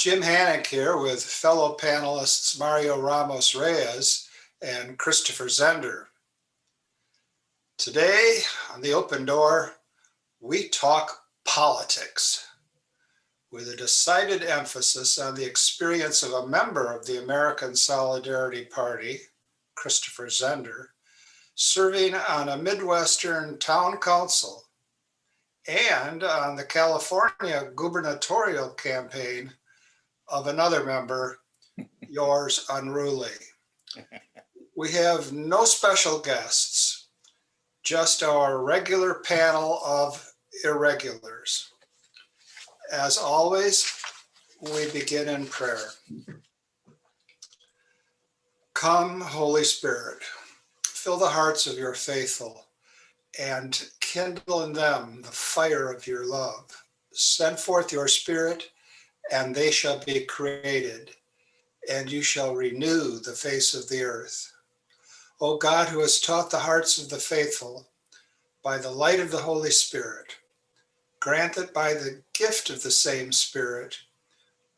Jim Hannick here with fellow panelists Mario Ramos Reyes and Christopher Zender. Today on The Open Door, we talk politics with a decided emphasis on the experience of a member of the American Solidarity Party, Christopher Zender, serving on a Midwestern town council and on the California gubernatorial campaign of another member, yours unruly. We have no special guests, just our regular panel of irregulars. As always, we begin in prayer. Come, Holy Spirit, fill the hearts of your faithful and kindle in them the fire of your love. Send forth your Spirit, and they shall be created, and you shall renew the face of the earth. O God, who has taught the hearts of the faithful by the light of the Holy Spirit, grant that by the gift of the same Spirit,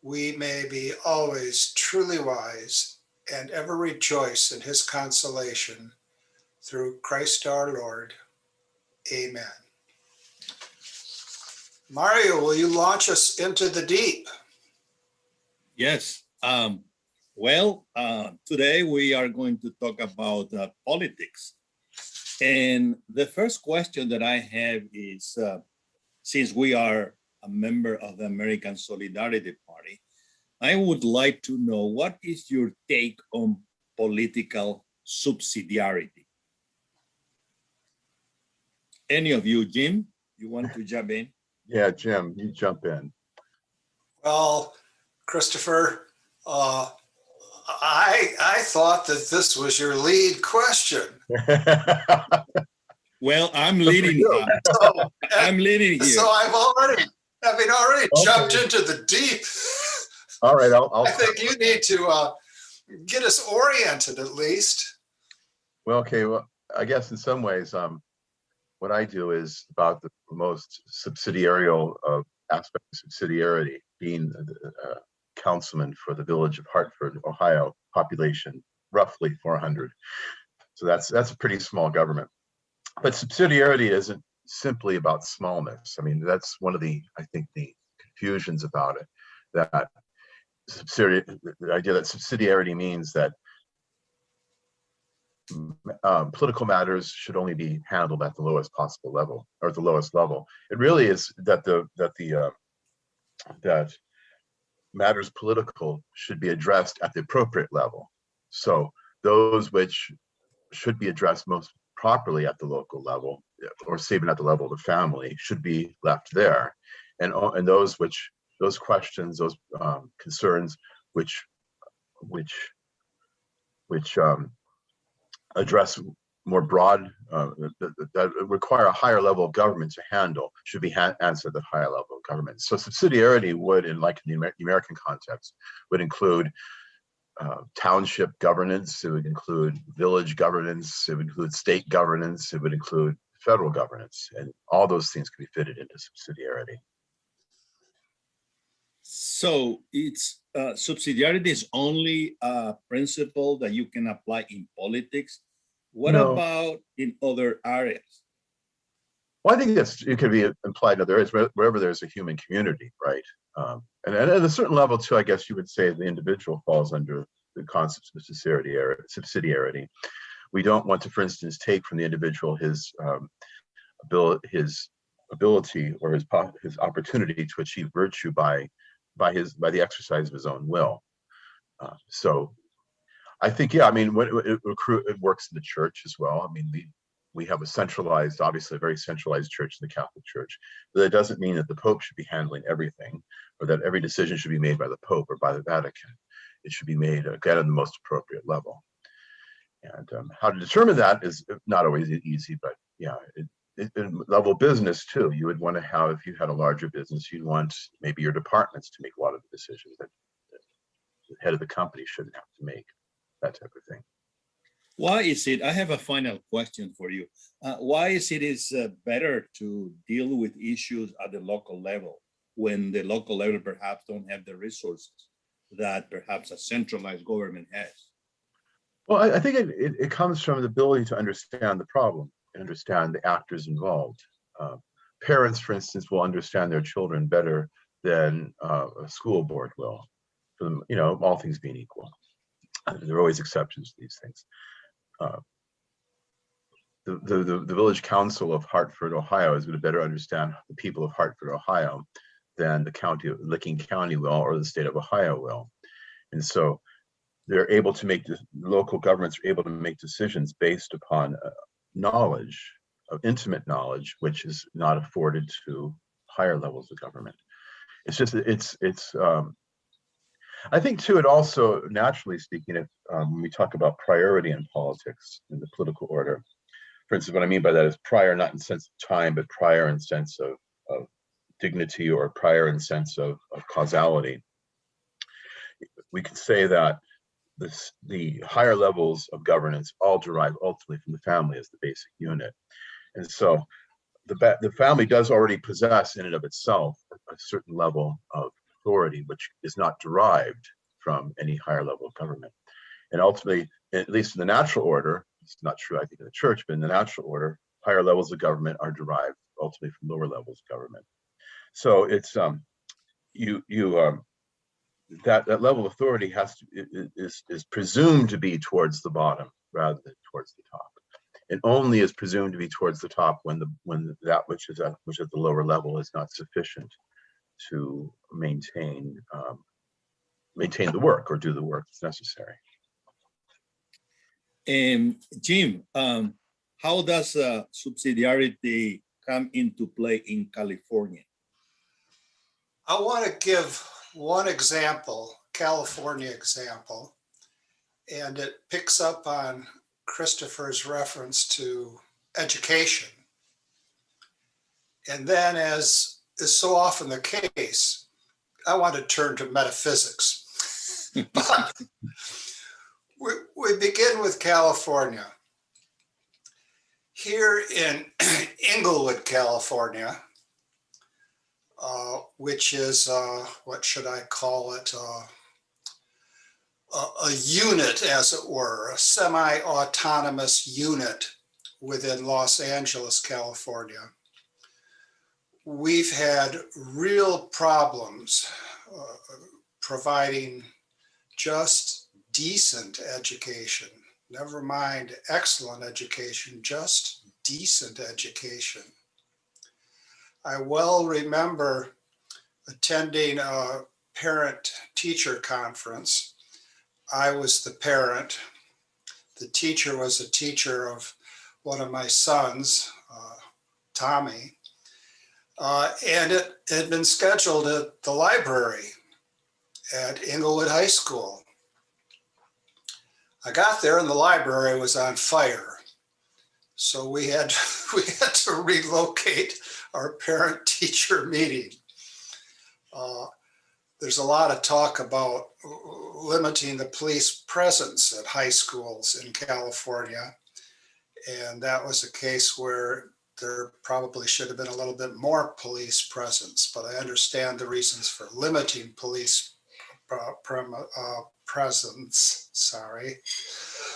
we may be always truly wise and ever rejoice in his consolation. Through Christ our Lord. Amen. Mario, will you launch us into the deep? Yes. Today we are going to talk about politics. And the first question that I have is, since we are a member of the American Solidarity Party, I would like to know, what is your take on political subsidiarity? Any of you, Jim, you want to jump in? Yeah, Jim, you jump in. Well, Christopher, I thought that this was your lead question. Well, I'm leading here. I'm leading here. So having already jumped into the deep. All right, I think you need to get us oriented at least. Well, okay. Well, I guess in some ways, what I do is about the most subsidiarial aspect of subsidiarity, being a councilman for the village of Hartford, Ohio, population roughly 400. So that's a pretty small government. But subsidiarity isn't simply about smallness. I mean, that's one of the confusions about it. That the idea that subsidiarity means that political matters should only be handled at the lowest possible level, or at the lowest level. It really is that that matters political should be addressed at the appropriate level. So those which should be addressed most properly at the local level, or even at the level of the family, should be left there, and those questions, those concerns which address more broad, that require a higher level of government to handle, should be answered at a higher level of government. So subsidiarity would, in the American context, would include township governance, it would include village governance, it would include state governance, it would include federal governance, and all those things can be fitted into subsidiarity. So it's subsidiarity is only a principle that you can apply in politics. What about in other areas? Well, I think it could be implied in other areas, wherever there's a human community, right? And at a certain level too, I guess you would say the individual falls under the concept of subsidiarity. We don't want to, for instance, take from the individual his ability or his opportunity to achieve virtue by the exercise of his own will. So I think, yeah, I mean, it works in the church as well. I mean, we have obviously a very centralized church in the Catholic Church, but that doesn't mean that the Pope should be handling everything, or that every decision should be made by the Pope or by the Vatican. It should be made again at the most appropriate level. And how to determine that is not always easy, but yeah, in level business too, you would want to have, if you had a larger business, you'd want maybe your departments to make a lot of the decisions that the head of the company shouldn't have to make, that type of thing. Why is it, I have a final question for you. Why is it better to deal with issues at the local level? when the local level perhaps don't have the resources that perhaps a centralized government has? Well, I think it comes from the ability to understand the problem and understand the actors involved. Uh, Parents, for instance, will understand their children better than a school board will, for them, all things being equal. There are always exceptions to these things. Uh, the village council of Hartford, Ohio is going to better understand the people of Hartford, Ohio than the county of Licking County will, or the state of Ohio will. And so they're able to make, local governments are able to make decisions based upon knowledge, of intimate knowledge, which is not afforded to higher levels of government. It's just, I think too, it also, naturally speaking, if when we talk about priority in politics, in the political order, for instance, what I mean by that is prior, not in sense of time, but prior in sense of dignity, or prior in sense of causality. We can say that the higher levels of governance all derive ultimately from the family as the basic unit. And so the family does already possess in and of itself a certain level of authority, which is not derived from any higher level of government. And ultimately, at least in the natural order, it's not true, I think, in the church, but in the natural order, higher levels of government are derived ultimately from lower levels of government. So it's that level of authority is presumed to be towards the bottom rather than towards the top. It only is presumed to be towards the top when that which is at the lower level is not sufficient to maintain the work or do the work that's necessary. Jim, how does subsidiarity come into play in California? I want to give one example, California example, and it picks up on Christopher's reference to education. And then, as is so often the case, I want to turn to metaphysics. But we begin with California. Here in Inglewood, California, which is, what should I call it? A unit, as it were, a semi-autonomous unit within Los Angeles, California. We've had real problems providing just decent education, never mind excellent education, just decent education. I well remember attending a parent-teacher conference. I was the parent. The teacher was a teacher of one of my sons, Tommy. And it had been scheduled at the library at Inglewood High School. I got there and the library was on fire. So we had to relocate our parent-teacher meeting. There's a lot of talk about limiting the police presence at high schools in California. And that was a case where there probably should have been a little bit more police presence, but I understand the reasons for limiting police presence, sorry.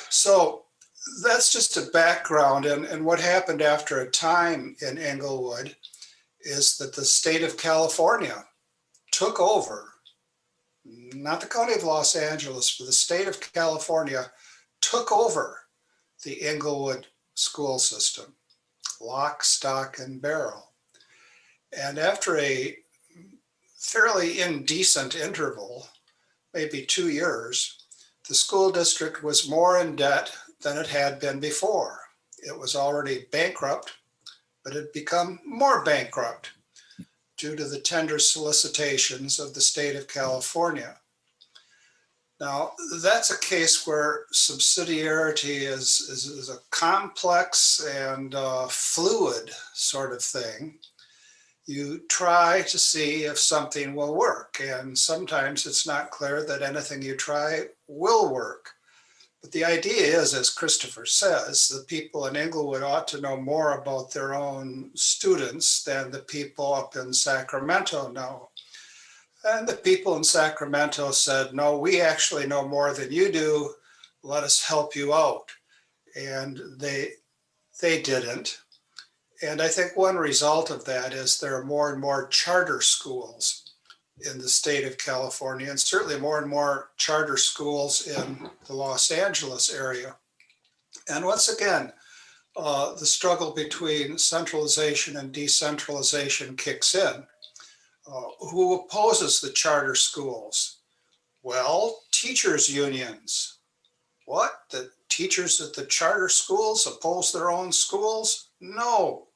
So that's just a background. And what happened after a time in Inglewood is that the state of California took over, not the county of Los Angeles, but the state of California took over the Inglewood school system, lock, stock, and barrel. And after a fairly indecent interval, maybe 2 years, the school district was more in debt than it had been before. It was already bankrupt, but it had become more bankrupt due to the tender solicitations of the state of California. Now, that's a case where subsidiarity is a complex and fluid sort of thing. You try to see if something will work, and sometimes it's not clear that anything you try will work. But the idea is, as Christopher says, the people in Inglewood ought to know more about their own students than the people up in Sacramento know. And the people in Sacramento said, no, we actually know more than you do. Let us help you out. And they didn't. And I think one result of that is there are more and more charter schools in the state of California, and certainly more and more charter schools in the Los Angeles area. And once again, the struggle between centralization and decentralization kicks in. Who opposes the charter schools? Well, teachers' unions. What? The teachers at the charter schools oppose their own schools? No.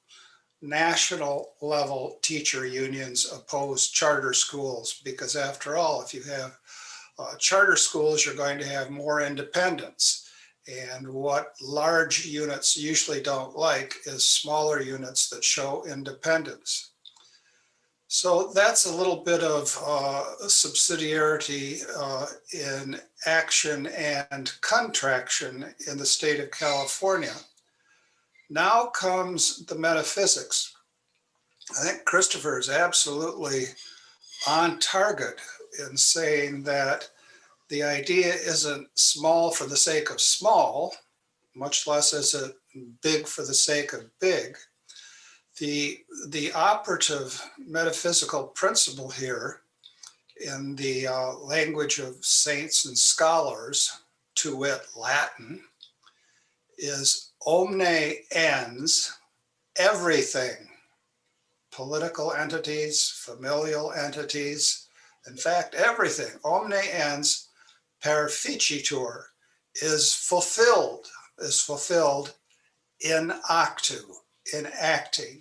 National level teacher unions oppose charter schools because, after all, if you have charter schools, you're going to have more independence. And what large units usually don't like is smaller units that show independence. So that's a little bit of subsidiarity in action and contraction in the state of California. Now comes the metaphysics. I think Christopher is absolutely on target in saying that the idea isn't small for the sake of small, much less is it big for the sake of big. The operative metaphysical principle here, in the language of saints and scholars, to wit Latin, is omne ens, everything. Political entities, familial entities, in fact, everything. Omne ens perficitur, is fulfilled in actu, in acting.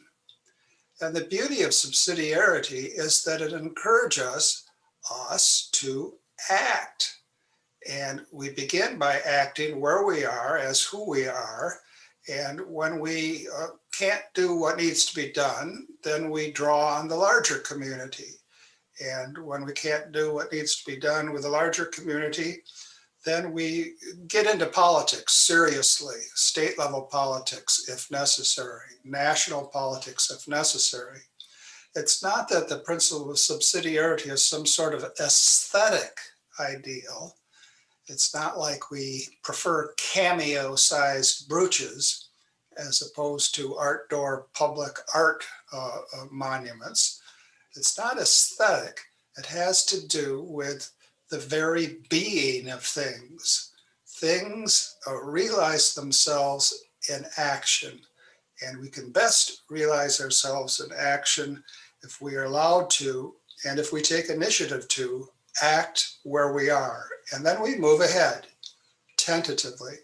And the beauty of subsidiarity is that it encourages us to act. And we begin by acting where we are as who we are. And when we can't do what needs to be done, then we draw on the larger community. And when we can't do what needs to be done with the larger community, then we get into politics seriously, state level politics if necessary, national politics if necessary. It's not that the principle of subsidiarity is some sort of aesthetic ideal. It's not like we prefer cameo-sized brooches as opposed to outdoor public art monuments. It's not aesthetic. It has to do with the very being of things. Things realize themselves in action, and we can best realize ourselves in action if we are allowed to, and if we take initiative to, act where we are. And then we move ahead tentatively.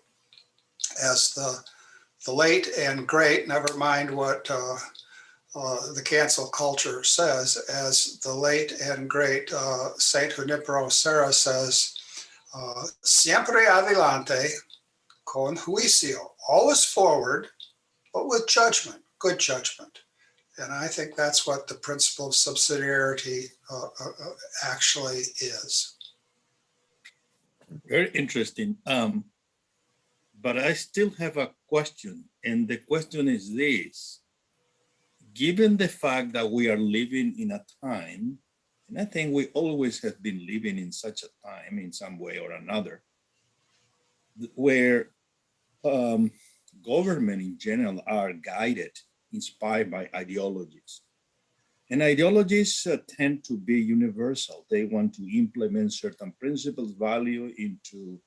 As the late and great, never mind what the cancel culture says, as the late and great Saint Junipero Serra says, siempre adelante con juicio, always forward, but with judgment, good judgment. And I think that's what the principle of subsidiarity actually is. Very interesting. But I still have a question, and the question is this. Given the fact that we are living in a time, and I think we always have been living in such a time in some way or another, where government in general are guided, inspired by ideologies. And ideologies tend to be universal. They want to implement certain principles, value into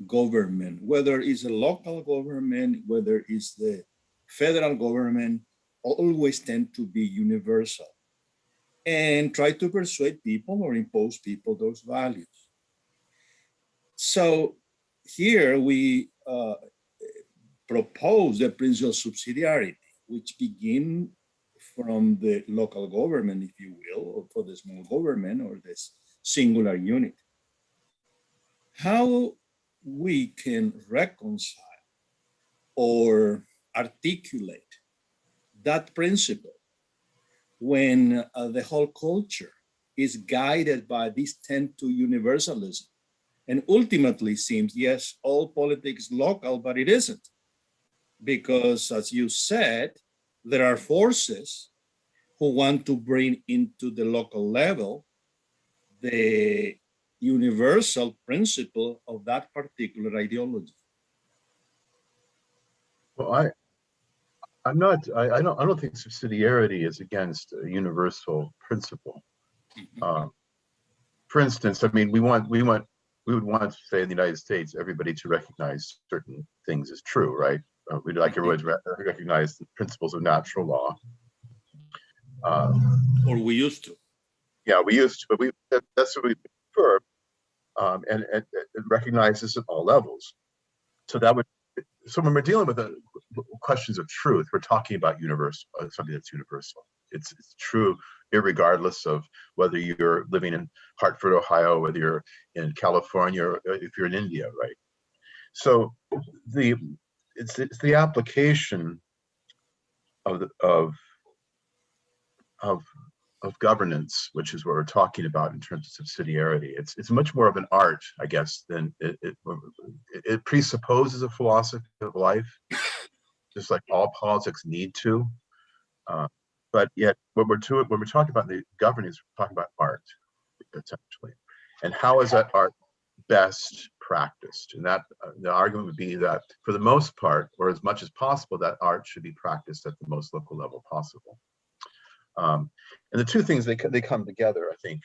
government, whether it's a local government, whether it's the federal government, always tend to be universal and try to persuade people or impose people those values. So here we propose the principle of subsidiarity, which begin from the local government, if you will, or for the small government or this singular unit. How we can reconcile or articulate that principle when the whole culture is guided by this tend to universalism. And ultimately seems, yes, all politics local, but it isn't. Because as you said, there are forces who want to bring into the local level the universal principle of that particular ideology. Well, I'm not, I don't think subsidiarity is against a universal principle. For instance, I mean, we would want to say in the United States, everybody to recognize certain things as true, right? We'd like everybody to recognize the principles of natural law. Or we used to. Yeah, we used to, but that's what we prefer, and it recognizes at all levels. So that would, so when we're dealing with the questions of truth, we're talking about universal, something that's universal. It's true irregardless of whether you're living in Hartford, Ohio, whether you're in California, or if you're in India, right? So it's the application of governance, which is what we're talking about in terms of subsidiarity. It's much more of an art, I guess, than it presupposes a philosophy of life, just like all politics need to. But yet, when we're talking about the governance, we're talking about art, essentially, and how is that art best practiced? And that the argument would be that, for the most part, or as much as possible, that art should be practiced at the most local level possible. And the two things, they come together, I think,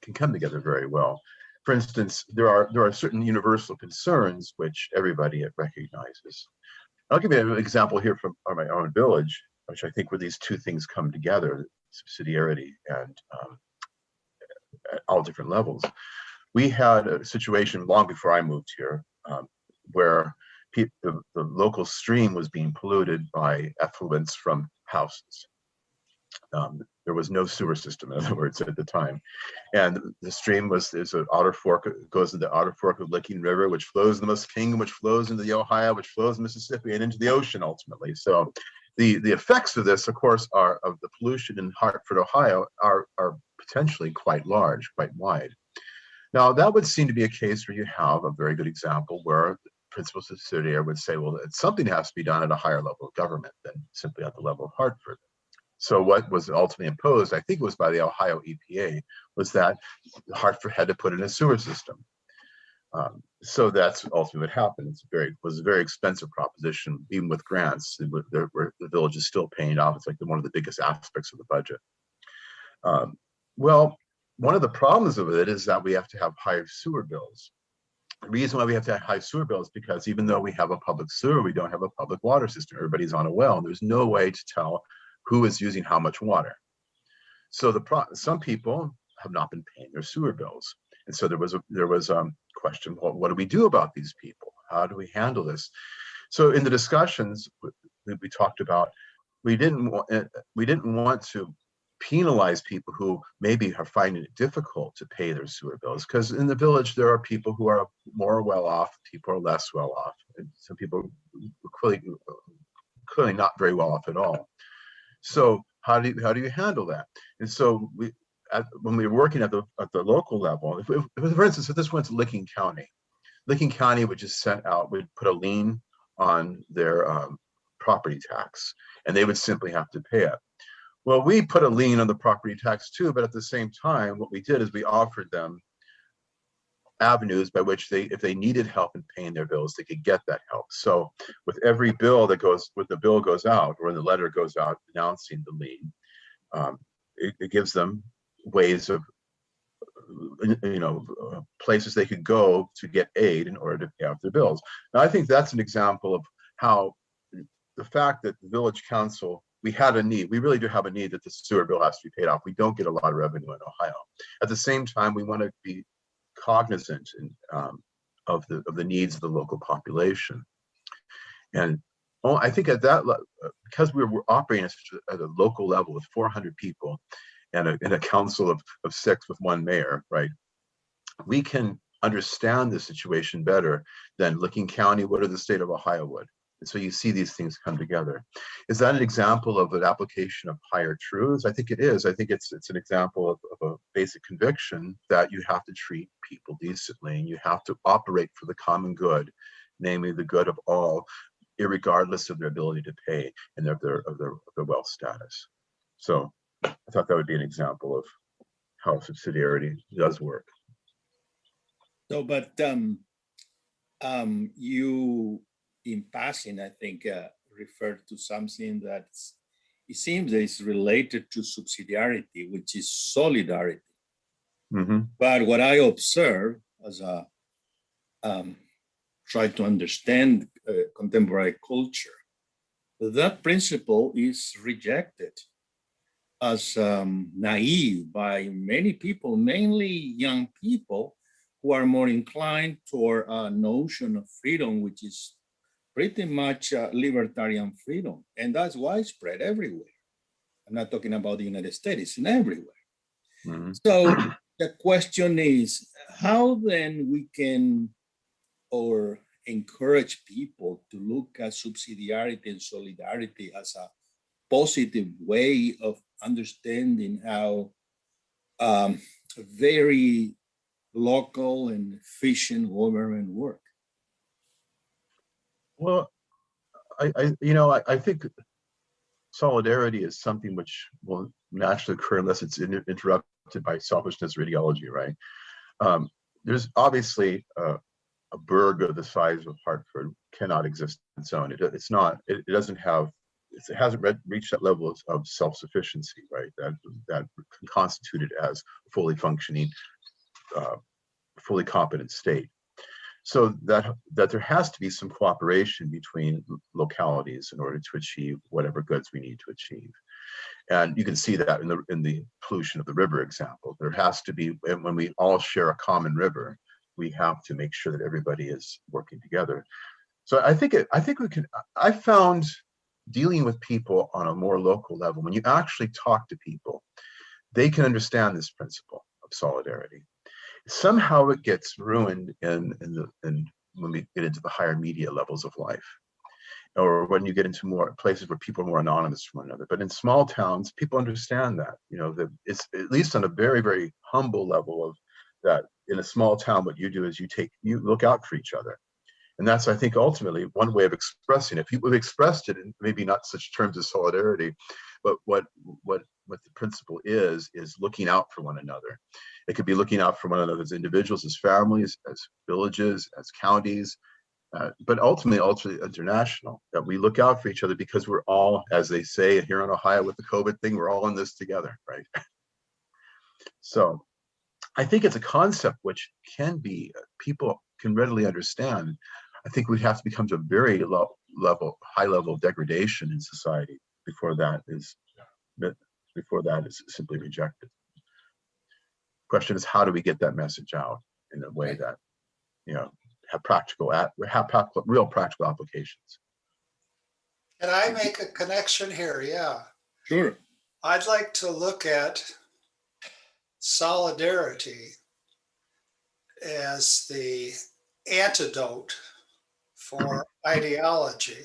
can come together very well. For instance, there are certain universal concerns which everybody recognizes. I'll give you an example here from my own village, which I think where these two things come together, subsidiarity and at all different levels. We had a situation long before I moved here where the local stream was being polluted by effluents from houses. There was no sewer system, in other words, at the time. And the stream is an outer fork, it goes into the outer fork of Licking River, which flows in the Muskingum, which flows into the Ohio, which flows in Mississippi, and into the ocean ultimately. So the effects of this, of course, of the pollution in Hartford, Ohio, are potentially quite large, quite wide. Now, that would seem to be a case where you have a very good example where the principal subsidiary would say, well, something has to be done at a higher level of government than simply at the level of Hartford. So what was ultimately imposed, I think it was by the Ohio EPA, was that Hartford had to put in a sewer system. So that's ultimately what happened. It was a very expensive proposition, even with grants, where the village is still paying off. It's like one of the biggest aspects of the budget. Well, one of the problems of it is that we have to have higher sewer bills. The reason why we have to have high sewer bills is because even though we have a public sewer, we don't have a public water system. Everybody's on a well, and there's no way to tell who is using how much water. So some people have not been paying their sewer bills. And so there was a question, well, what do we do about these people? How do we handle this? So in the discussions we talked about, we didn't want to penalize people who maybe are finding it difficult to pay their sewer bills, because in the village there are people who are more well off, people are less well off, and some people are clearly not very well off at all. So how do you handle that? And so when we were working at the local level, for instance, if this went to Licking County would just would put a lien on their property tax, and they would simply have to pay it. Well, we put a lien on the property tax too, but at the same time, what we did is we offered them avenues by which if they needed help in paying their bills, they could get that help. So with every bill when the bill goes out, or the letter goes out announcing the lien, it gives them ways of, places they could go to get aid in order to pay off their bills. Now, I think that's an example of how the fact that the village council, we had a need, we really do have a need that the sewer bill has to be paid off. We don't get a lot of revenue in Ohio. At the same time, we want to be cognizant of the needs of the local population. And I think at that, because we're operating at a local level with 400 people and a council of 6 with 1 mayor, right? We can understand the situation better than Licking County would or the state of Ohio would. And so you see these things come together. Is that an example of an application of higher truths? I think it is. I think it's an example of a basic conviction that you have to treat people decently and you have to operate for the common good, namely the good of all, irregardless of their ability to pay and of their wealth status. So I thought that would be an example of how subsidiarity does work. So, but you, in passing, I think, referred to something that it seems that is related to subsidiarity, which is solidarity. Mm-hmm. But what I observe as a try to understand contemporary culture, that principle is rejected as naive by many people, mainly young people, who are more inclined toward a notion of freedom, which is pretty much libertarian freedom. And that's widespread everywhere. I'm not talking about the United States, it's everywhere. Mm-hmm. So the question is, how then we can or encourage people to look at subsidiarity and solidarity as a positive way of understanding how very local and efficient government work? Well, I think solidarity is something which will naturally occur unless it's interrupted by selfishness or ideology, right? There's obviously a burg of the size of Hartford cannot exist on its own. It's not. It doesn't have. It hasn't reached that level of self-sufficiency, right? That can constitute it as a fully functioning, fully competent state. So that there has to be some cooperation between localities in order to achieve whatever goods we need to achieve. And you can see that in the pollution of the river example. There has to be, when we all share a common river, we have to make sure that everybody is working together. So I think we can. I found dealing with people on a more local level, when you actually talk to people, they can understand this principle of solidarity. Somehow it gets ruined in when we get into the higher media levels of life, or when you get into more places where people are more anonymous from one another. But in small towns, people understand that, that it's at least on a very, very humble level of that. In a small town, what you do is you look out for each other. And that's, I think, ultimately one way of expressing it. People have expressed it in maybe not such terms as solidarity, but what the principle is looking out for one another. It could be looking out for one another as individuals, as families, as villages, as counties, but ultimately international, that we look out for each other because we're all, as they say here in Ohio with the COVID thing, we're all in this together, right? So I think it's a concept which can be, people can readily understand. I think we have to become to a very high level of degradation in society before that is simply rejected. Question is, how do we get that message out in a way that, have real practical applications? Can I make a connection here? Yeah. Sure. I'd like to look at solidarity as the antidote for ideology.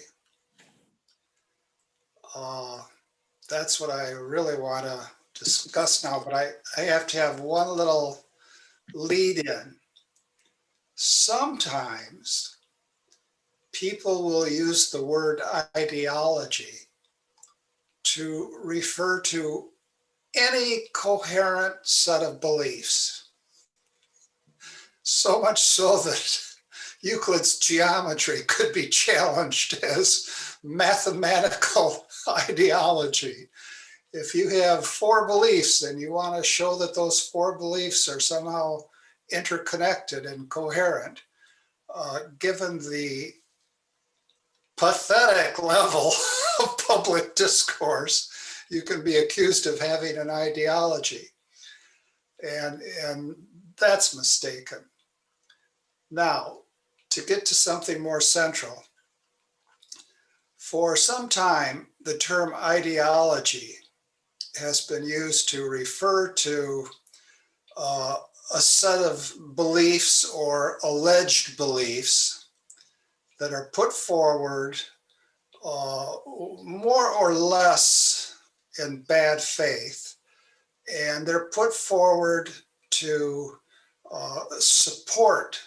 That's what I really want to discuss now, but I have to have one little lead in. Sometimes people will use the word ideology to refer to any coherent set of beliefs. So much so that Euclid's geometry could be challenged as mathematical ideology. If you have 4 beliefs and you want to show that those 4 beliefs are somehow interconnected and coherent, given the pathetic level of public discourse, you can be accused of having an ideology. And that's mistaken. Now, to get to something more central, for some time, the term ideology has been used to refer to a set of beliefs or alleged beliefs that are put forward more or less in bad faith, and they're put forward to support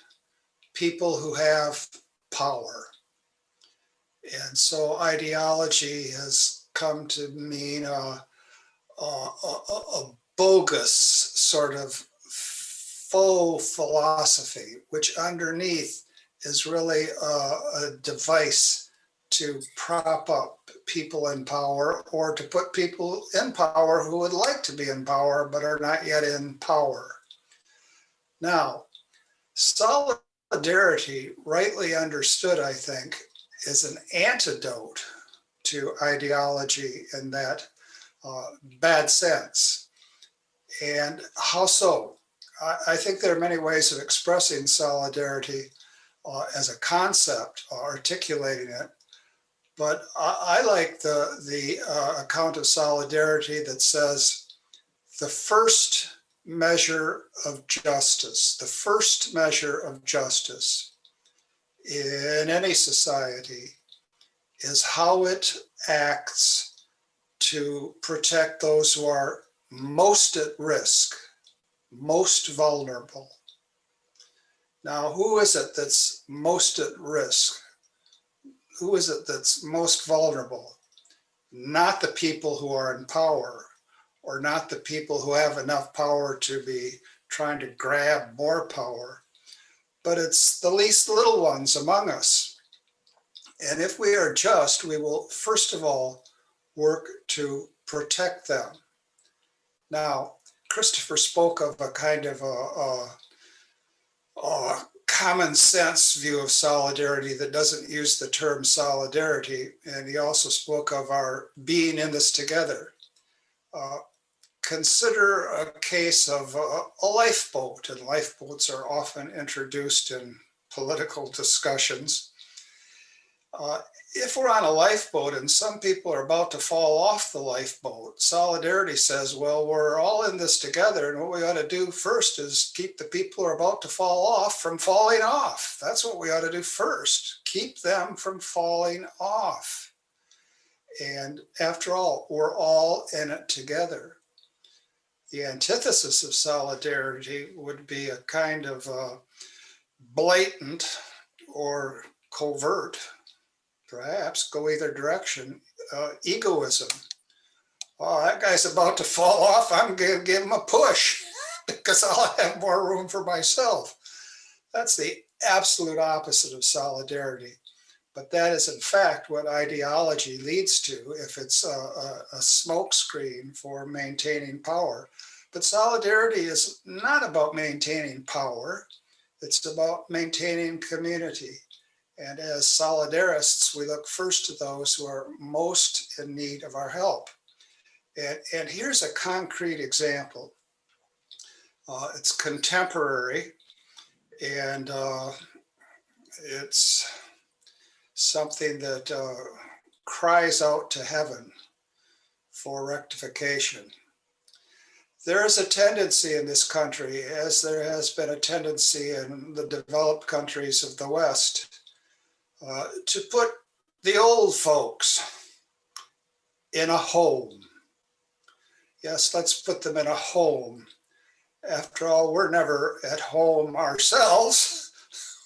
people who have power. And so ideology has come to mean a bogus sort of faux philosophy, which underneath is really a device to prop up people in power or to put people in power who would like to be in power but are not yet in power. Now, solidarity, rightly understood, I think, is an antidote to ideology in that bad sense. And how so? I think there are many ways of expressing solidarity as a concept, articulating it. But I like the account of solidarity that says the first measure of justice, the first measure of justice in any society is how it acts to protect those who are most at risk, most vulnerable. Now, who is it that's most at risk? Who is it that's most vulnerable? Not the people who are in power, or not the people who have enough power to be trying to grab more power, but it's the least little ones among us. And if we are just, we will first of all work to protect them. Now, Christopher spoke of a kind of a common sense view of solidarity that doesn't use the term solidarity. And he also spoke of our being in this together. Consider a case of a lifeboat, and lifeboats are often introduced in political discussions. If we're on a lifeboat and some people are about to fall off the lifeboat, solidarity says, well, we're all in this together, and what we ought to do first is keep the people who are about to fall off from falling off. That's what we ought to do first, keep them from falling off. And after all, we're all in it together. The antithesis of solidarity would be a kind of blatant or covert, perhaps go either direction, egoism. Oh, that guy's about to fall off. I'm going to give him a push because I'll have more room for myself. That's the absolute opposite of solidarity. But that is, in fact, what ideology leads to if it's a smokescreen for maintaining power. But solidarity is not about maintaining power. It's about maintaining community. And as solidarists, we look first to those who are most in need of our help. And here's a concrete example. It's contemporary, and it's something that cries out to heaven for rectification. There is a tendency in this country, as there has been a tendency in the developed countries of the West, to put the old folks in a home. Yes, let's put them in a home. After all, we're never at home ourselves.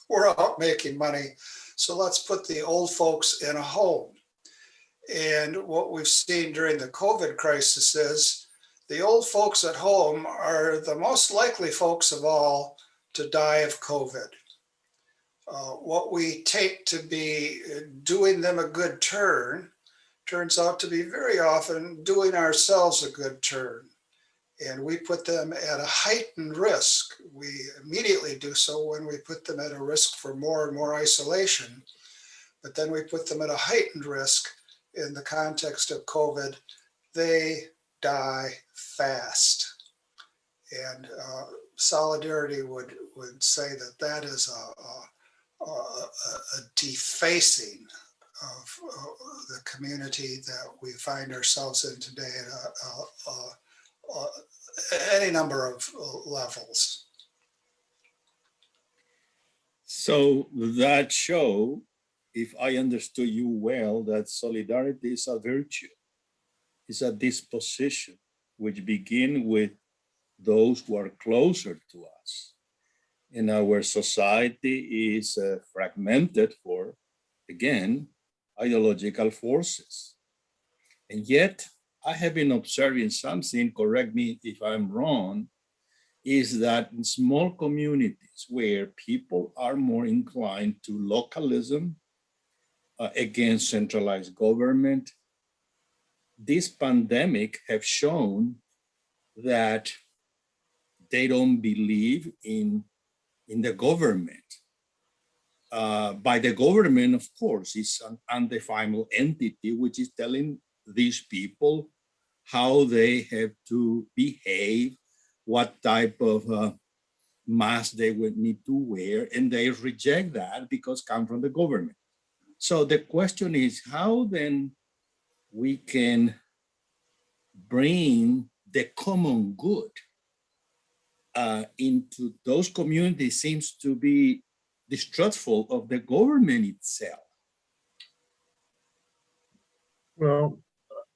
We're out making money. So let's put the old folks in a home. And what we've seen during the COVID crisis is the old folks at home are the most likely folks of all to die of COVID. What we take to be doing them a good turn turns out to be very often doing ourselves a good turn. And we put them at a heightened risk. We immediately do so when we put them at a risk for more and more isolation. But then we put them at a heightened risk in the context of COVID. They die fast. And solidarity would say that that is a defacing of the community that we find ourselves in today at any number of levels. So that show if I understood you well, that solidarity is a virtue, is a disposition which begin with those who are closer to us. And our society is fragmented for, again, ideological forces. And yet, I have been observing something, correct me if I'm wrong, is that in small communities where people are more inclined to localism against centralized government, this pandemic have shown that they don't believe in the government. By the government, of course, is an undefinable entity which is telling these people how they have to behave, what type of mask they would need to wear, and they reject that because come from the government. So the question is how then we can bring the common good into those communities seems to be distrustful of the government itself. Well,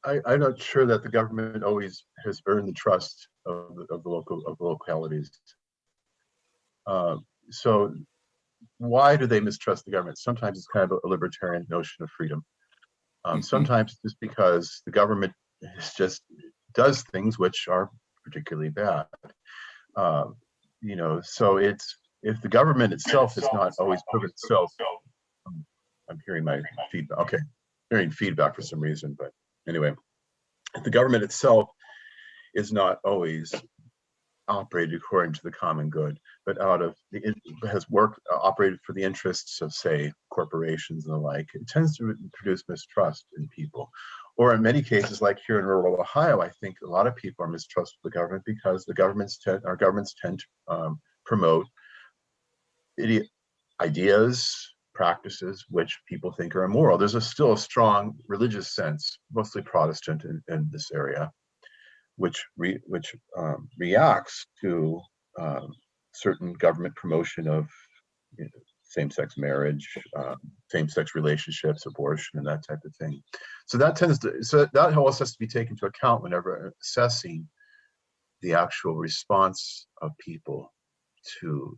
I'm not sure that the government always has earned the trust of the localities. So why do they mistrust the government? Sometimes it's kind of a libertarian notion of freedom. Sometimes just because the government just does things which are particularly bad. So it's if the government itself has not always proven itself. I'm hearing my feedback. Okay, hearing feedback for some reason, but anyway, if the government itself is not always operated according to the common good, but it has operated for the interests of, say, corporations and the like, it tends to produce mistrust in people. Or in many cases, like here in rural Ohio, I think a lot of people are mistrustful of the government because our governments tend to promote ideas, practices which people think are immoral. There's still a strong religious sense, mostly Protestant in this area, which reacts to certain government promotion of same-sex marriage, same-sex relationships, abortion, and that type of thing. So that also has to be taken into account whenever assessing the actual response of people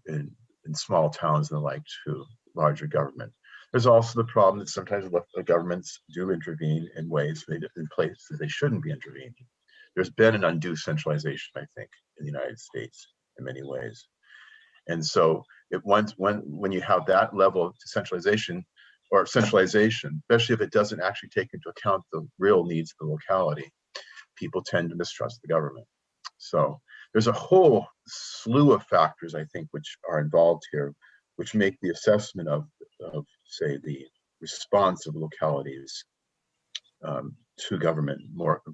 in small towns and the like to larger government. There's also the problem that sometimes the governments do intervene in places they shouldn't be intervening. There's been an undue centralization, I think, in the United States in many ways. And so when you have that level of decentralization or centralization, especially if it doesn't actually take into account the real needs of the locality, people tend to mistrust the government. So there's a whole slew of factors, I think, which are involved here, which make the assessment of say, the response of localities to government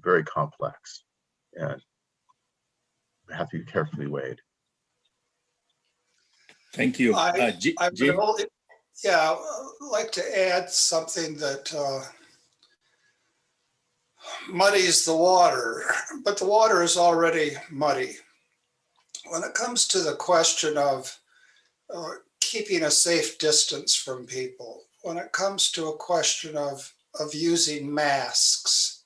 very complex and have to be carefully weighed. Thank you. Jim? I'd like to add something that muddies the water, but the water is already muddy. When it comes to the question of keeping a safe distance from people, when it comes to a question of using masks,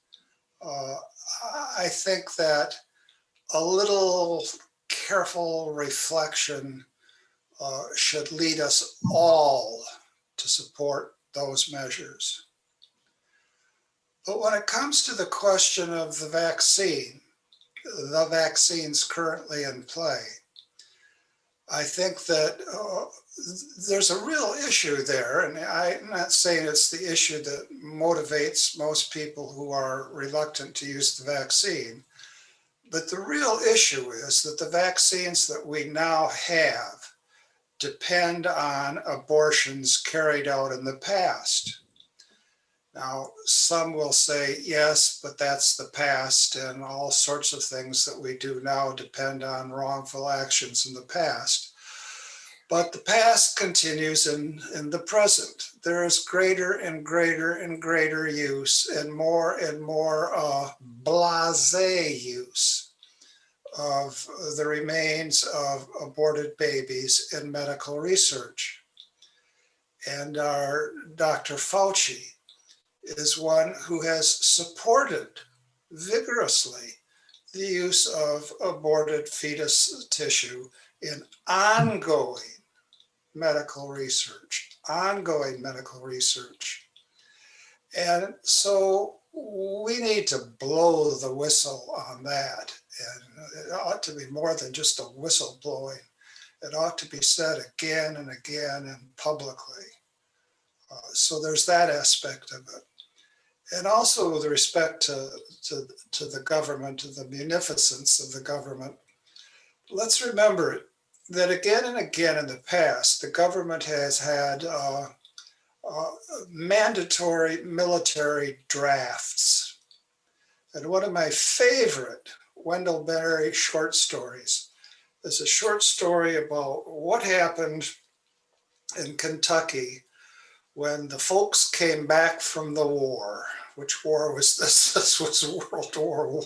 I think that a little careful reflection should lead us all to support those measures. But when it comes to the question of the vaccines currently in play, I think that there's a real issue there, and I'm not saying it's the issue that motivates most people who are reluctant to use the vaccine, but the real issue is that the vaccines that we now have depend on abortions carried out in the past. Now, some will say, yes, but that's the past, and all sorts of things that we do now depend on wrongful actions in the past. But the past continues in the present. There is greater and greater and greater use and more blasé use of the remains of aborted babies in medical research. And our Dr. Fauci is one who has supported vigorously the use of aborted fetus tissue in ongoing medical research. And so we need to blow the whistle on that. And it ought to be more than just a whistle blowing. It ought to be said again and again and publicly. So there's that aspect of it. And also with respect to the government, to the munificence of the government, let's remember that again and again in the past, the government has had mandatory military drafts. And one of my favorite Wendell Berry short stories is a short story about what happened in Kentucky when the folks came back from the war. Which war was this? This was World War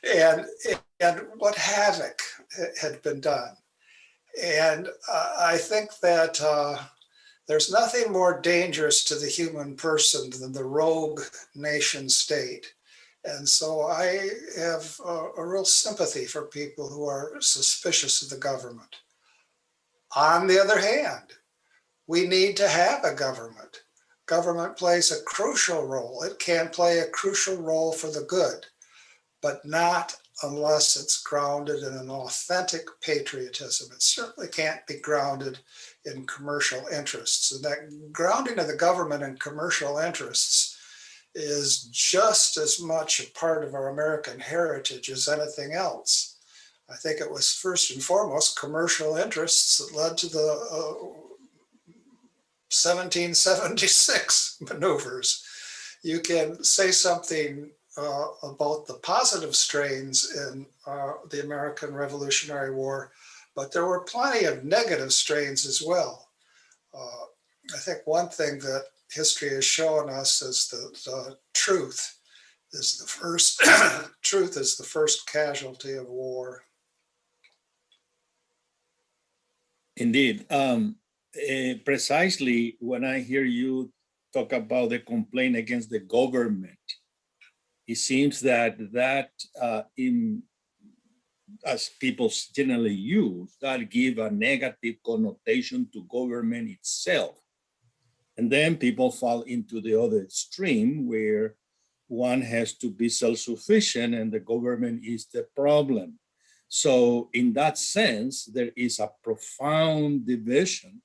I. And what havoc had been done. And I think that there's nothing more dangerous to the human person than the rogue nation state. And so I have a real sympathy for people who are suspicious of the government. On the other hand, we need to have a government. Government plays a crucial role. It can play a crucial role for the good, but not unless it's grounded in an authentic patriotism. It certainly can't be grounded in commercial interests. And that grounding of the government in commercial interests is just as much a part of our American heritage as anything else. I think it was first and foremost commercial interests that led to the 1776 maneuvers. You can say something about the positive strains in the American Revolutionary War, but there were plenty of negative strains as well. I think one thing that history has shown us is that truth is the first truth is the first casualty of war. Indeed. Precisely when I hear you talk about the complaint against the government, it seems that as people generally use, that give a negative connotation to government itself. And then people fall into the other extreme where one has to be self-sufficient and the government is the problem. So in that sense, there is a profound division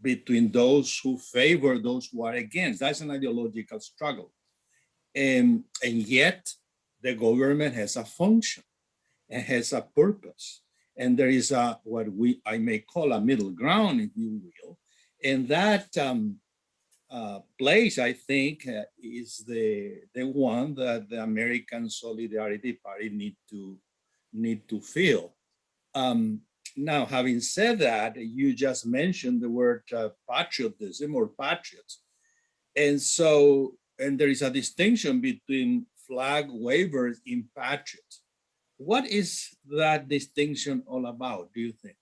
between those who favor those who are against. That's an ideological struggle. And yet the government has a function and has a purpose. And there is what I may call a middle ground, if you will. And that place, I think, is the one that the American Solidarity Party need to fill. Now, having said that, you just mentioned the word patriotism or patriots. And so, and there is a distinction between flag wavers and patriots. What is that distinction all about, do you think?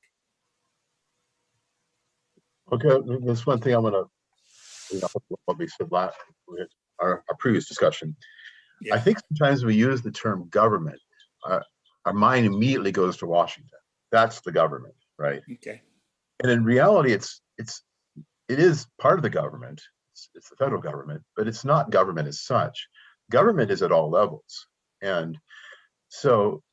Okay, there's one thing I want to, what we said last, our previous discussion. Yeah. I think sometimes we use the term government, our mind immediately goes to Washington. That's the government, right? Okay. And in reality, it is part of the government. It's the federal government, but it's not government as such. Government is at all levels. And so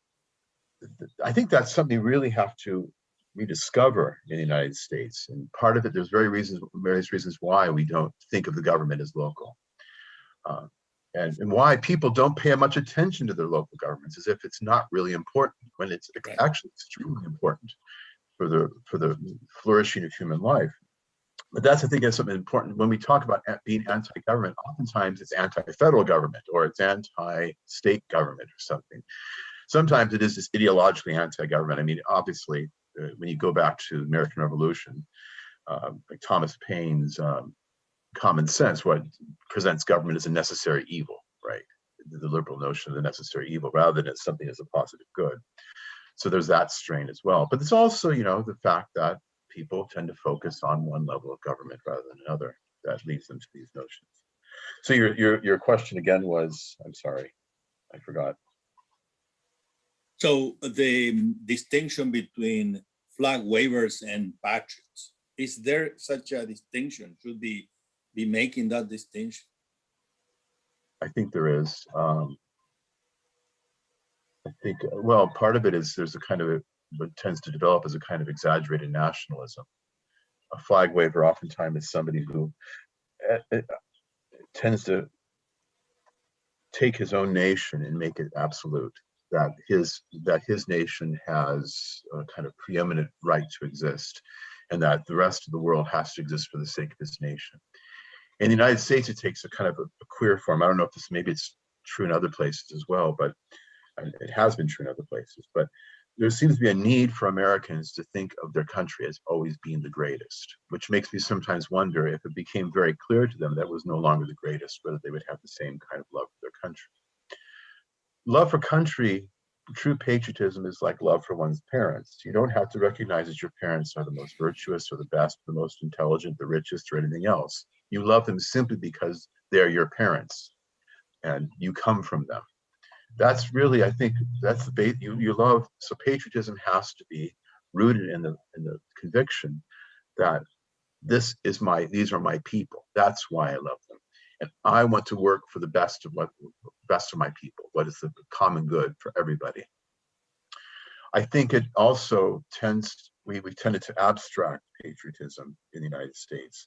I think that's something we really have to rediscover in the United States. And part of it, there's various reasons why we don't think of the government as local. And why people don't pay much attention to their local governments, as if it's not really important, when it's actually extremely important for the flourishing of human life. But that's, I think, is something important. When we talk about being anti-government, oftentimes it's anti-federal government or it's anti-state government or something. Sometimes it is just ideologically anti-government. I mean, obviously, when you go back to the American Revolution, like Thomas Paine's common sense, what presents government as a necessary evil, right? The liberal notion of the necessary evil rather than as something as a positive good. So there's that strain as well. But there's also, the fact that people tend to focus on one level of government rather than another. That leads them to these notions. So your question again was, I'm sorry, I forgot. So the distinction between flag wavers and patriots, is there such a distinction? Should be making that distinction? I think there is. I think, well, part of it is there's a kind of what tends to develop as a kind of exaggerated nationalism. A flag waver oftentimes is somebody who tends to take his own nation and make it absolute. That his nation has a kind of preeminent right to exist, and that the rest of the world has to exist for the sake of his nation. In the United States, it takes a kind of a queer form. I don't know if this, maybe it's true in other places as well, but it has been true in other places. But there seems to be a need for Americans to think of their country as always being the greatest, which makes me sometimes wonder if it became very clear to them that was no longer the greatest, whether they would have the same kind of love for their country. Love for country, true patriotism is like love for one's parents. You don't have to recognize that your parents are the most virtuous or the best, the most intelligent, the richest, or anything else. You love them simply because they're your parents and you come from them. That's really, I think, that's the base. You love. So patriotism has to be rooted in the conviction that these are my people. That's why I love them, and I want to work for the best of my people. What is the common good for everybody? I think it also we tended to abstract patriotism in the United States,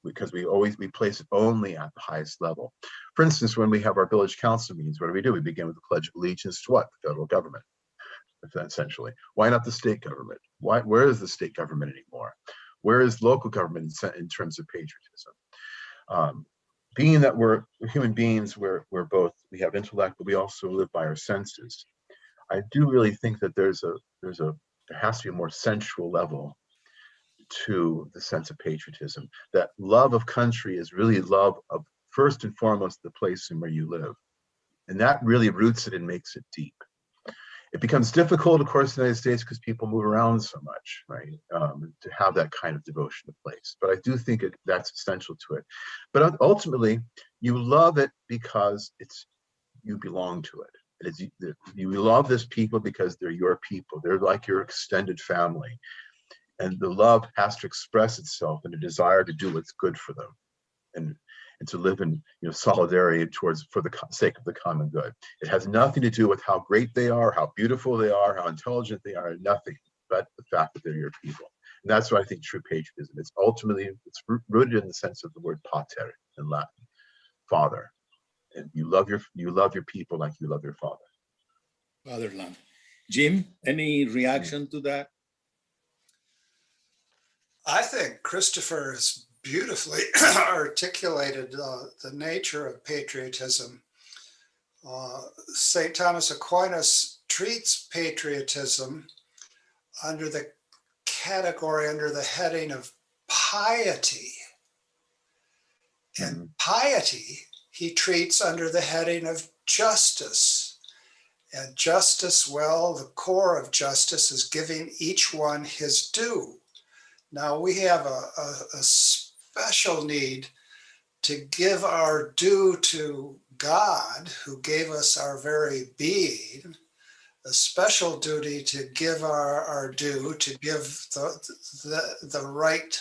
because we place it only at the highest level. For instance, when we have our village council meetings, what do? We begin with the Pledge of Allegiance to what? The federal government, essentially. Why not the state government? Where is the state government anymore? Where is local government in terms of patriotism? Being that we're human beings, we're both, we have intellect, but we also live by our senses. I do really think that there has to be a more sensual level to the sense of patriotism. That love of country is really love of, first and foremost, the place in where you live. And that really roots it and makes it deep. It becomes difficult, of course, in the United States because people move around so much, right? To have that kind of devotion to place. But I do think that's essential to it. But ultimately, you love it because you belong to it. You love this people because they're your people. They're like your extended family. And the love has to express itself in a desire to do what's good for them, and to live in solidarity for the sake of the common good. It has nothing to do with how great they are, how beautiful they are, how intelligent they are, nothing but the fact that they're your people. And that's what I think true patriotism is. Ultimately, it's rooted in the sense of the word pater in Latin, father. And you love your people like you love your father. Fatherland. Jim, any reaction to that? I think Christopher has beautifully articulated the nature of patriotism. St. Thomas Aquinas treats patriotism under the heading of piety. And piety he treats under the heading of justice. And justice, well, the core of justice is giving each one his due. Now we have a special need to give our due to God, who gave us our very being, a special duty to give our due, to give the right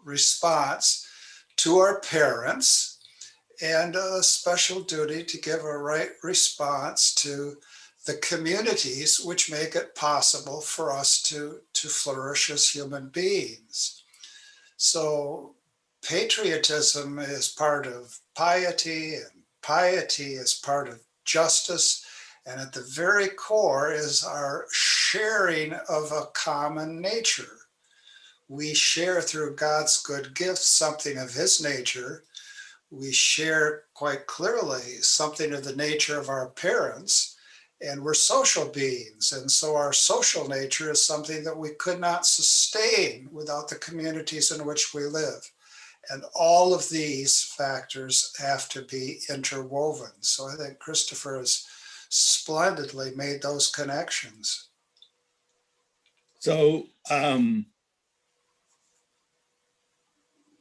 response to our parents, and a special duty to give a right response to the communities which make it possible for us to flourish as human beings. So patriotism is part of piety, and piety is part of justice, and at the very core is our sharing of a common nature. We share through God's good gifts something of his nature. We share quite clearly something of the nature of our parents, and we're social beings. And so our social nature is something that we could not sustain without the communities in which we live. And all of these factors have to be interwoven. So I think Christopher has splendidly made those connections. So,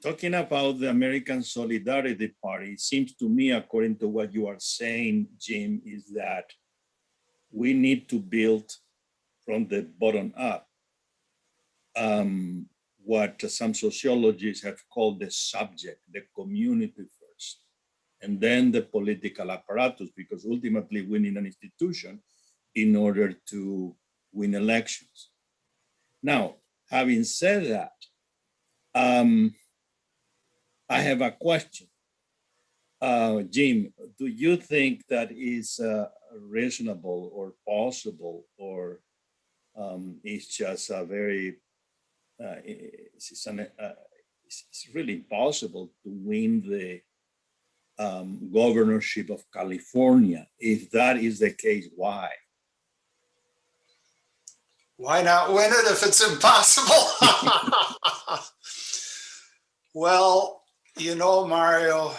talking about the American Solidarity Party, it seems to me, according to what you are saying, Jim, is that we need to build from the bottom up what some sociologists have called the subject, the community first, and then the political apparatus, because ultimately we need an institution in order to win elections. Now, having said that, I have a question. Jim, do you think that is reasonable or possible, or it's just a very, it's really impossible to win the governorship of California? If that is the case, why? Why not win it if it's impossible? Well, you know, Mario,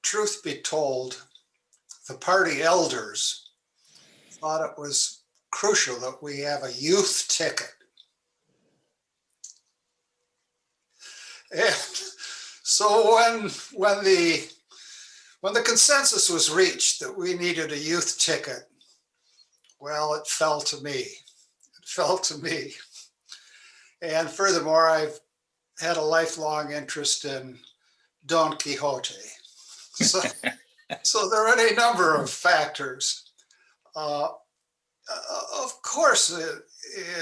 truth be told, the party elders thought it was crucial that we have a youth ticket. And so when the consensus was reached that we needed a youth ticket, well, it fell to me. It fell to me. And furthermore, I've had a lifelong interest in Don Quixote. So, so there are any number of factors. Of course,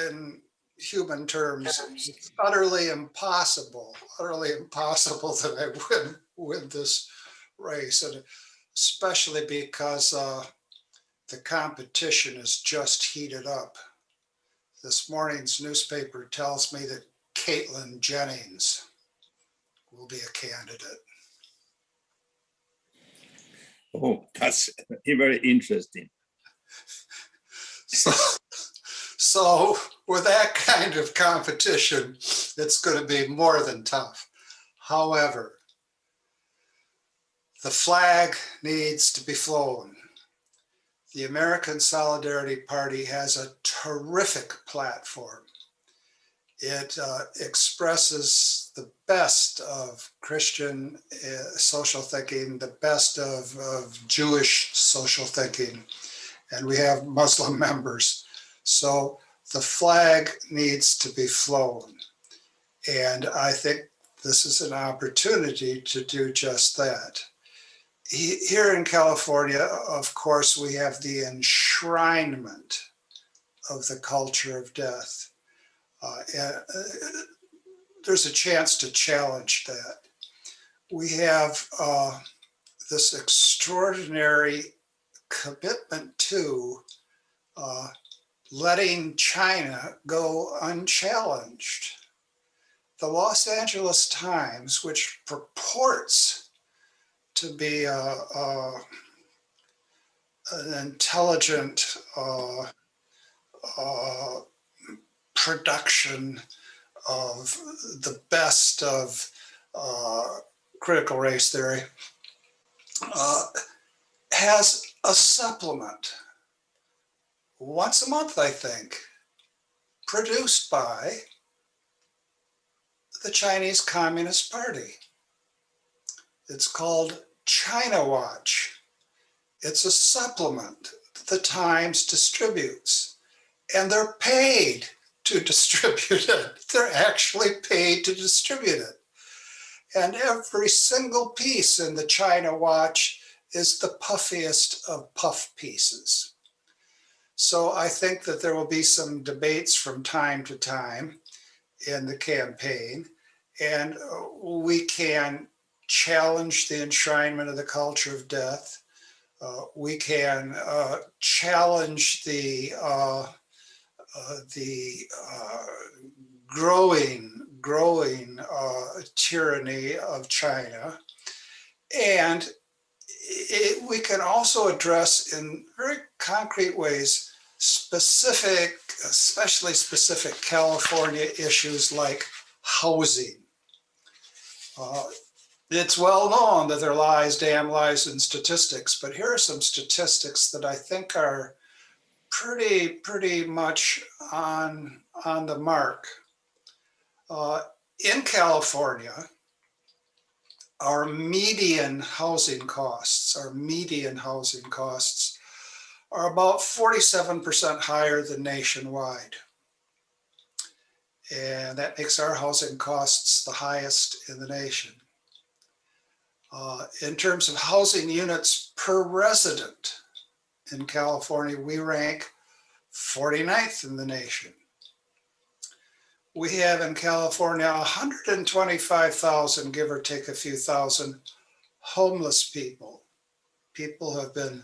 in human terms, it's utterly impossible that I win this race, and especially because the competition is just heated up. This morning's newspaper tells me that Caitlin Jennings will be a candidate. Oh, that's very interesting. So with that kind of competition, it's going to be more than tough. However, the flag needs to be flown. The American Solidarity Party has a terrific platform. It expresses the best of Christian social thinking, the best of Jewish social thinking, and we have Muslim members. So the flag needs to be flown. And I think this is an opportunity to do just that. Here in California, of course, we have the enshrinement of the culture of death. There's a chance to challenge that. We have this extraordinary commitment to letting China go unchallenged. The Los Angeles Times, which purports to be an intelligent production of the best of critical race theory, has a supplement once a month, I think, produced by the Chinese Communist Party. It's called China Watch. It's a supplement that the Times distributes, and they're paid to distribute it. They're actually paid to distribute it. And every single piece in the China Watch is the puffiest of puff pieces. So I think that there will be some debates from time to time in the campaign, and we can challenge the enshrinement of the culture of death. We can challenge the growing tyranny of China, and we can also address in very concrete ways especially specific California issues like housing. It's well known that there lies, damn lies in statistics, but here are some statistics that I think are pretty much on the mark. In California, our median housing costs are about 47% higher than nationwide. And that makes our housing costs the highest in the nation. In terms of housing units per resident in California, we rank 49th in the nation. We have in California 125,000, give or take a few thousand, homeless people. People have been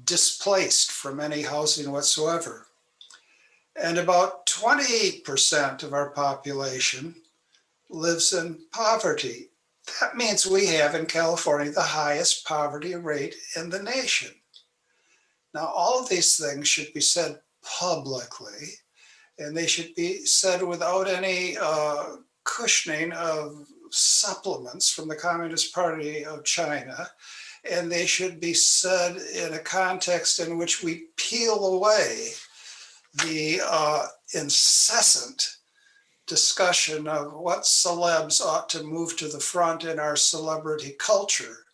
displaced from any housing whatsoever. And about 20% of our population lives in poverty. That means we have in California the highest poverty rate in the nation. Now, all of these things should be said publicly, and they should be said without any cushioning of supplements from the Communist Party of China. And they should be said in a context in which we peel away the incessant discussion of what celebs ought to move to the front in our celebrity culture.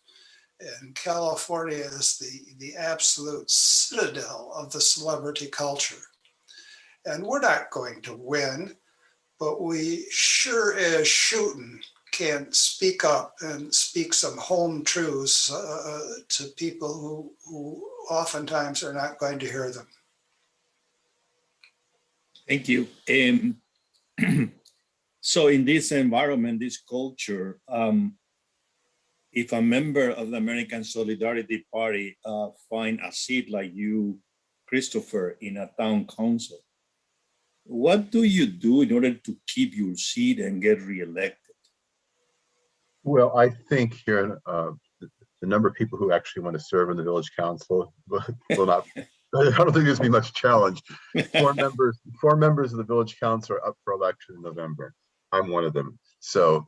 And California is the absolute citadel of the celebrity culture. And we're not going to win, but we sure as shooting can speak up and speak some home truths to people who oftentimes are not going to hear them. Thank you. So in this environment, this culture, if a member of the American Solidarity Party find a seat like you, Christopher, in a town council, what do you do in order to keep your seat and get reelected? Well, I think here the number of people who actually want to serve in the village council will not. I don't think there's be much challenge. Four members of the village council are up for election in November. I'm one of them, so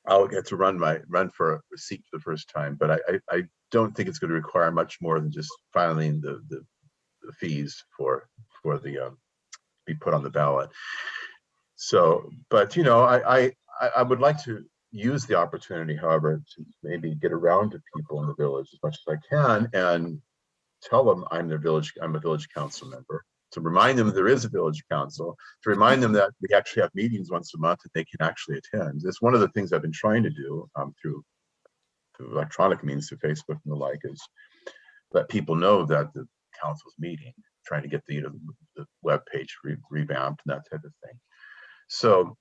I'll get to run for a seat for the first time. But I don't think it's going to require much more than just filing the fees for the be put on the ballot. So, but you know, I would like to use the opportunity, however, to maybe get around to people in the village as much as I can and tell them I'm a village council member, to remind them there is a village council, to remind them that we actually have meetings once a month that they can actually attend. It's one of the things I've been trying to do through electronic means, through Facebook and the like, is let people know that the council's meeting, trying to get the web page revamped and that type of thing. So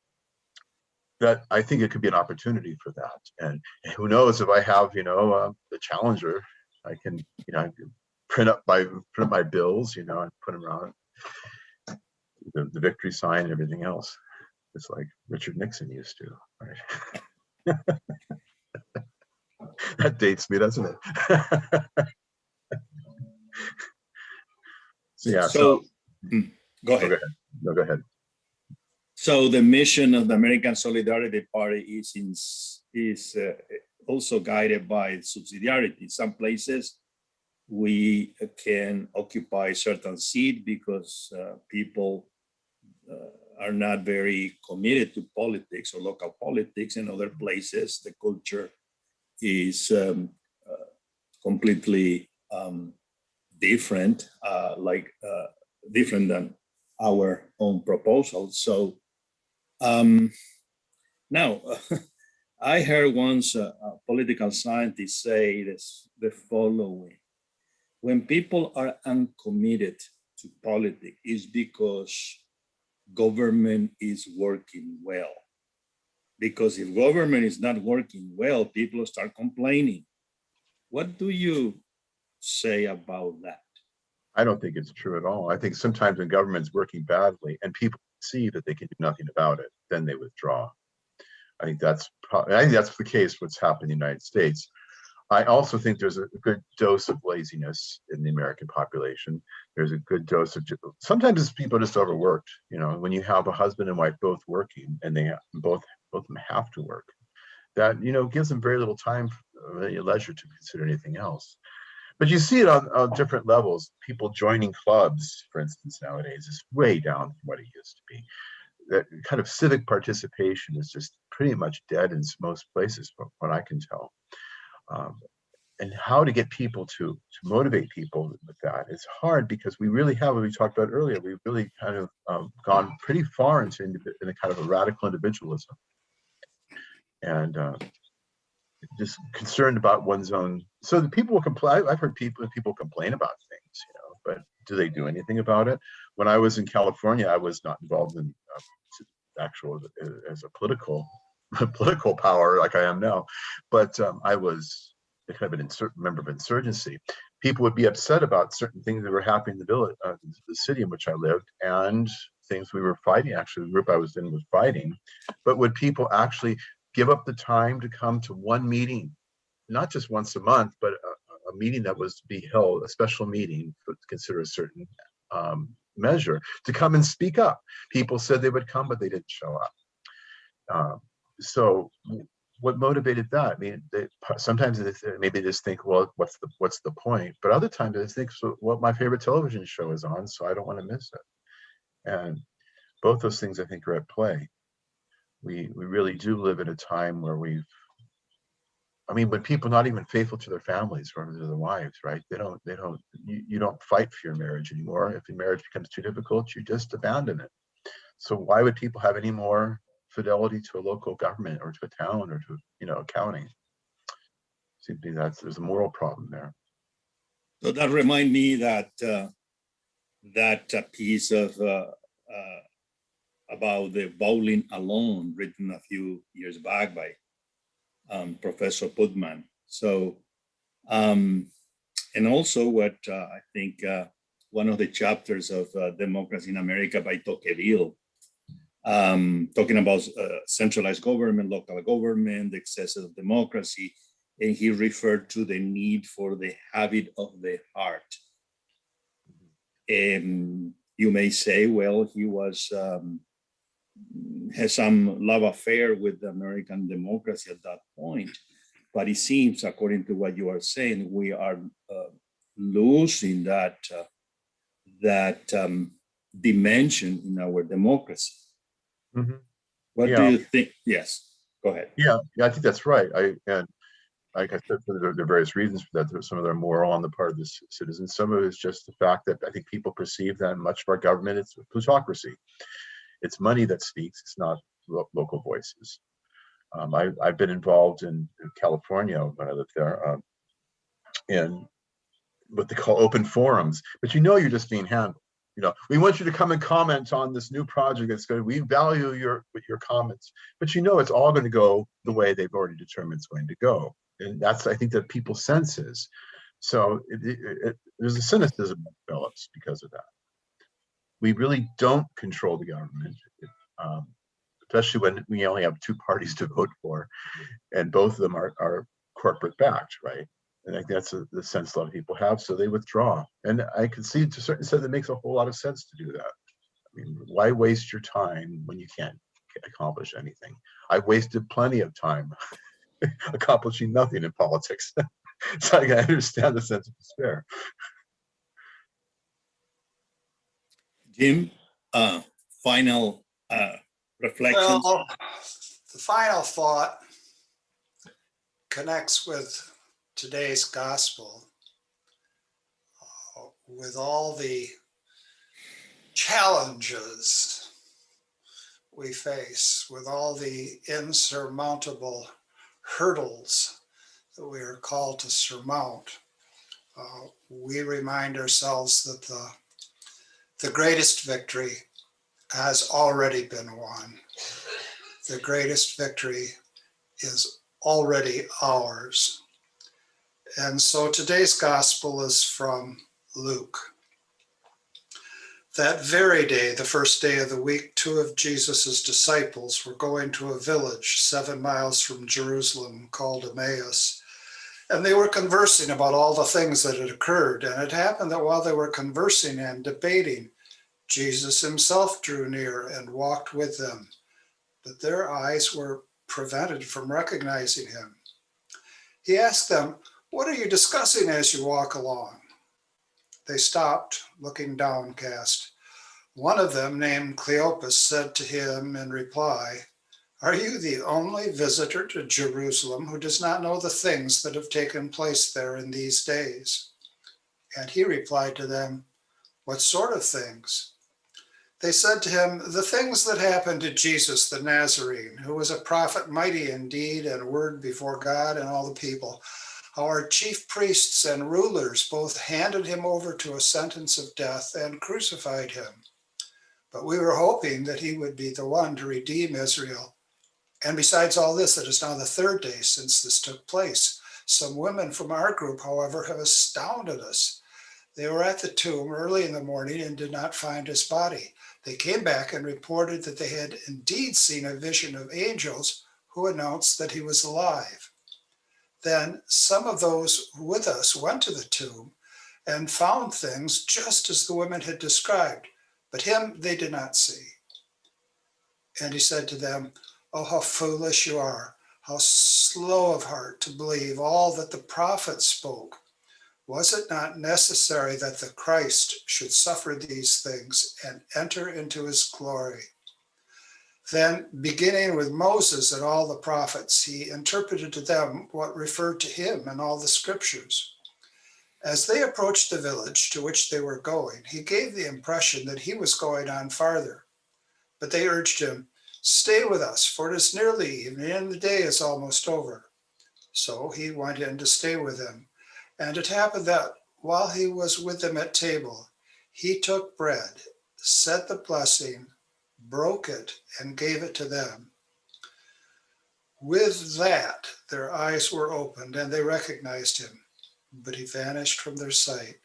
that, I think it could be an opportunity for that. And who knows, if I have, the challenger, I can, I can print up my bills, and put them around the victory sign and everything else. It's like Richard Nixon used to, right? That dates me, doesn't it? So go ahead. No, go ahead. So the mission of the American Solidarity Party is also guided by subsidiarity. Some places we can occupy certain seat because people are not very committed to politics or local politics. In other places, the culture is completely different, different than our own proposals. So now, I heard once a political scientist say the following: when people are uncommitted to politics, it's because government is working well. Because if government is not working well, people start complaining. What do you say about that? I don't think it's true at all. I think sometimes when government's working badly and people see that they can do nothing about it, then they withdraw. I think that's the case what's happened in the United States. I also think there's a good dose of laziness in the American population. There's a good dose of, sometimes people are just overworked. When you have a husband and wife both working and they both of them have to work, that gives them very little time, leisure to consider anything else. But you see it on different levels. People joining clubs, for instance, nowadays is way down from what it used to be. That kind of civic participation is just pretty much dead in most places, from what I can tell. Um, and how to get people to motivate people with that is hard, because we really have, what we talked about earlier, we've really kind of gone pretty far into in a kind of a radical individualism, and just concerned about one's own. So the people will complain. I've heard people complain about things, but do they do anything about it? When I was in California, I was not involved in actual as a political power like I am now, but I was a kind of an member of insurgency. People would be upset about certain things that were happening in the village, the city in which I lived, and things we were fighting. Actually, the group I was in was fighting, but would people actually give up the time to come to one meeting, not just once a month, but a meeting that was to be held, a special meeting to consider a certain measure, to come and speak up? People said they would come, but they didn't show up. So what motivated that? I mean, sometimes maybe they just think, well, what's the point? But other times they think, so, well, my favorite television show is on, so I don't want to miss it. And both those things, I think, are at play. We really do live in a time where when people are not even faithful to their families or to their wives, right? You don't fight for your marriage anymore. If your marriage becomes too difficult, you just abandon it. So why would people have any more fidelity to a local government or to a town or to, a county? Seems to me there's a moral problem there. So that remind me that piece of about the bowling alone, written a few years back by Professor Putman. So, and also what I think one of the chapters of Democracy in America by Tocqueville, talking about centralized government, local government, the excesses of democracy, and he referred to the need for the habit of the heart. You may say, well, he has some love affair with the American democracy at that point, but it seems, according to what you are saying, we are losing that dimension in our democracy. Mm-hmm. What do you think? Yes, go ahead. Yeah, I think that's right. And like I said, there are various reasons for that. Some of them are moral on the part of the citizens. Some of it is just the fact that I think people perceive that much of our government is plutocracy. It's money that speaks. It's not local voices. I've been involved in California when I lived there, in what they call open forums. But you're just being handled. We want you to come and comment on this new project that's good. We value your comments, but it's all going to go the way they've already determined it's going to go. And that's, I think, that people senses. So there's a cynicism that develops because of that. We really don't control the government, especially when we only have two parties to vote for, and both of them are corporate backed, right? And I think that's the sense a lot of people have, so they withdraw. And I can see, to a certain extent, that makes a whole lot of sense to do that. I mean, why waste your time when you can't accomplish anything? I've wasted plenty of time accomplishing nothing in politics. So I can understand the sense of despair. Jim, final reflections? Well, the final thought connects with today's gospel, with all the challenges we face, with all the insurmountable hurdles that we are called to surmount. We remind ourselves that the greatest victory has already been won. The greatest victory is already ours. And so today's gospel is from Luke. That very day, the first day of the week, 2 of Jesus's disciples were going to a village 7 miles from Jerusalem called Emmaus. And they were conversing about all the things that had occurred. And it happened that while they were conversing and debating, Jesus himself drew near and walked with them. But their eyes were prevented from recognizing him. He asked them, "What are you discussing as you walk along?" They stopped, looking downcast. One of them, named Cleopas, said to him in reply, "Are you the only visitor to Jerusalem who does not know the things that have taken place there in these days?" And he replied to them, "What sort of things?" They said to him, "The things that happened to Jesus the Nazarene, who was a prophet mighty in deed and word before God and all the people. How our chief priests and rulers both handed him over to a sentence of death and crucified him. But we were hoping that he would be the one to redeem Israel. And besides all this, it is now the third day since this took place. Some women from our group, however, have astounded us. They were at the tomb early in the morning and did not find his body. They came back and reported that they had indeed seen a vision of angels who announced that he was alive. Then some of those with us went to the tomb and found things just as the women had described, but him they did not see." And he said to them, "Oh, how foolish you are, how slow of heart to believe all that the prophets spoke. Was it not necessary that the Christ should suffer these things and enter into his glory?" Then, beginning with Moses and all the prophets, he interpreted to them what referred to him in all the scriptures. As they approached the village to which they were going, he gave the impression that he was going on farther. But they urged him, "Stay with us, for it is nearly evening and the day is almost over." So he went in to stay with them. And it happened that while he was with them at table, he took bread, said the blessing, broke it, and gave it to them. With that, their eyes were opened and they recognized him, but he vanished from their sight.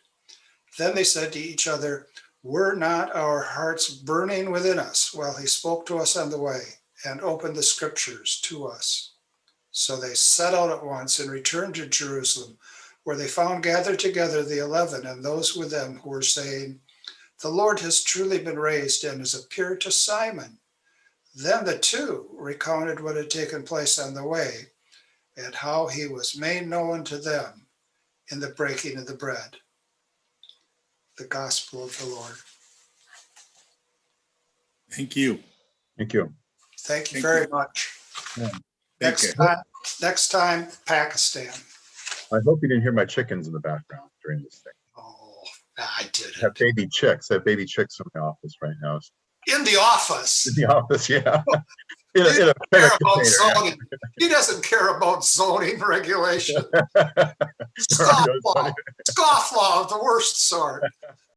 Then they said to each other, "Were not our hearts burning within us while he spoke to us on the way and opened the scriptures to us?" So they set out at once and returned to Jerusalem, where they found gathered together the 11 and those with them who were saying, "The Lord has truly been raised and has appeared to Simon." Then the two recounted what had taken place on the way and how he was made known to them in the breaking of the bread. The gospel of the Lord. Thank you. Thank you. Thank you Thank very you. much. Take care. Next time, Pakistan. I hope you didn't hear my chickens in the background during this thing. Oh, I I did have it. baby chicks. I have baby chicks in my office right now. In the office. In the office, yeah. He In a doesn't care FedEx about container. zoning. He doesn't care about zoning regulation. There are no zoning- Scofflaw of the worst sort.